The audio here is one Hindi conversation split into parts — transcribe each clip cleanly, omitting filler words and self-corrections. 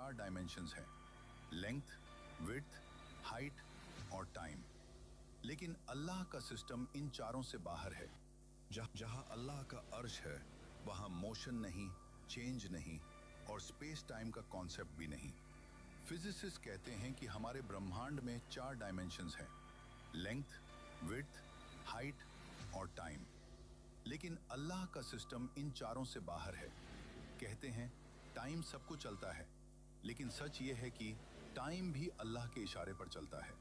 4 डायमेंशंस हैं, लेंथ, विड्थ, हाइट और टाइम। लेकिन अल्लाह का सिस्टम इन चारों से बाहर है। जहां अल्लाह का अर्श है, वहां मोशन नहीं, चेंज नहीं और स्पेस टाइम का कॉन्सेप्ट भी नहीं। फिजिसिस्ट कहते हैं कि हमारे ब्रह्मांड में 4 डायमेंशंस हैं, लेंथ, विड्थ, हाइट और टाइम। लेकिन अल्लाह का सिस्टम इन चारों से बाहर है। कहते हैं टाइम सबको चलता है, लेकिन सच ये है कि टाइम भी अल्लाह के इशारे पर चलता है।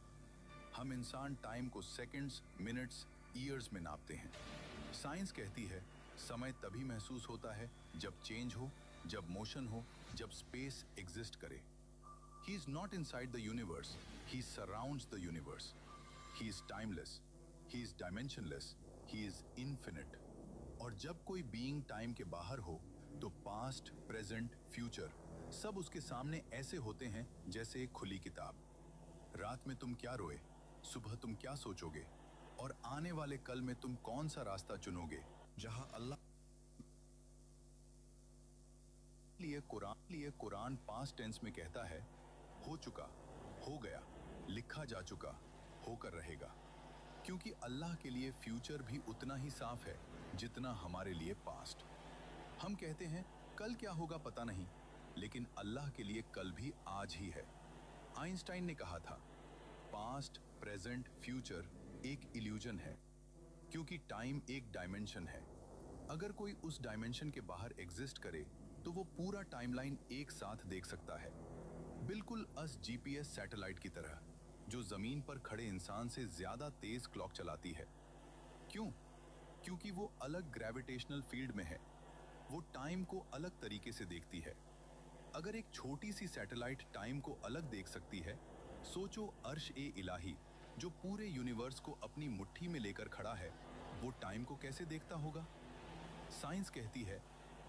हम इंसान टाइम को सेकंड्स, मिनट्स, ईयर्स में नापते हैं। साइंस कहती है समय तभी महसूस होता है जब चेंज हो, जब मोशन हो, जब स्पेस एग्जिस्ट करे। He is not inside the universe, he surrounds the universe. He is timeless, he is dimensionless, he is infinite. और जब कोई बीइंग टाइम के बाहर हो तो पास्ट, प्रेजेंट, फ्यूचर सब उसके सामने ऐसे होते हैं जैसे एक खुली किताब। रात में तुम क्या रोए, सुबह तुम क्या सोचोगे और आने वाले कल में तुम कौन सा रास्ता चुनोगे। जहां अल्लाह लिए कुरान पास्ट टेंस में कहता है हो चुका, हो गया, लिखा जा चुका, होकर रहेगा। क्योंकि अल्लाह के लिए फ्यूचर भी उतना ही साफ है जितना हमारे लिए पास्ट। हम कहते हैं कल क्या होगा पता नहीं, लेकिन अल्लाह के लिए कल भी आज ही है। आइंस्टाइन ने कहा था पास्ट, प्रेजेंट, फ्यूचर एक इल्यूजन है, क्योंकि टाइम एक डायमेंशन है। अगर कोई उस डायमेंशन के बाहर एग्जिस्ट करे तो वो पूरा टाइमलाइन एक साथ देख सकता है, बिल्कुल जीपीएस सैटेलाइट की तरह, जो जमीन पर खड़े इंसान से ज्यादा तेज क्लॉक चलाती है। क्यों? क्योंकि वो अलग ग्रेविटेशनल फील्ड में है, वो टाइम को अलग तरीके से देखती है। अगर एक छोटी सी सैटेलाइट टाइम को अलग देख सकती है, सोचो अर्श ए इलाही जो पूरे यूनिवर्स को अपनी मुट्ठी में लेकर खड़ा है, वो टाइम को कैसे देखता होगा। साइंस कहती है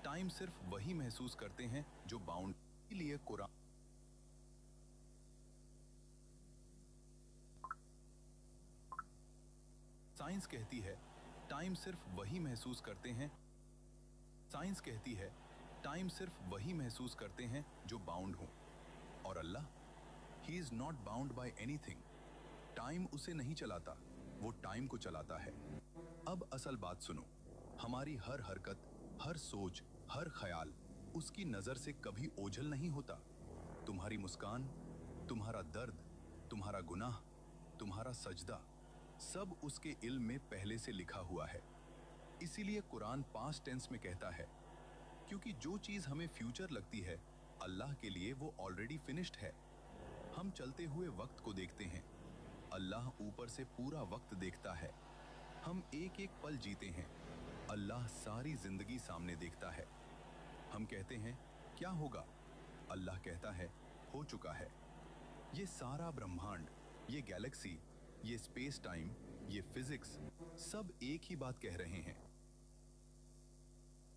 टाइम सिर्फ वही महसूस करते हैं जो बाउंड। लिए कुरान साइंस कहती है टाइम सिर्फ वही महसूस करते हैं साइंस कहती है टाइम सिर्फ वही महसूस करते हैं जो बाउंड हो। और Allah, he is not bound by anything. Time उसे नहीं चलाता, वो टाइम को चलाता है। अब असल बात सुनो, हमारी हर हरकत, हर सोच, हर ख्याल उसकी नजर से कभी ओझल नहीं होता। तुम्हारी मुस्कान, तुम्हारा दर्द, तुम्हारा गुनाह, तुम्हारा सजदा सब उसके इल्म में पहले से लिखा हुआ है। इसीलिए कुरान पास्ट टेंस में कहता है, क्योंकि जो चीज हमें फ्यूचर लगती है अल्लाह के लिए वो ऑलरेडी फिनिश्ड है। हम चलते हुए वक्त को देखते हैं, अल्लाह ऊपर से पूरा वक्त देखता है। हम एक एक पल जीते हैं, अल्लाह सारी जिंदगी सामने देखता है। हम कहते हैं क्या होगा, अल्लाह कहता है हो चुका है। ये सारा ब्रह्मांड, ये गैलेक्सी, ये स्पेस टाइम, ये फिजिक्स सब एक ही बात कह रहे हैं,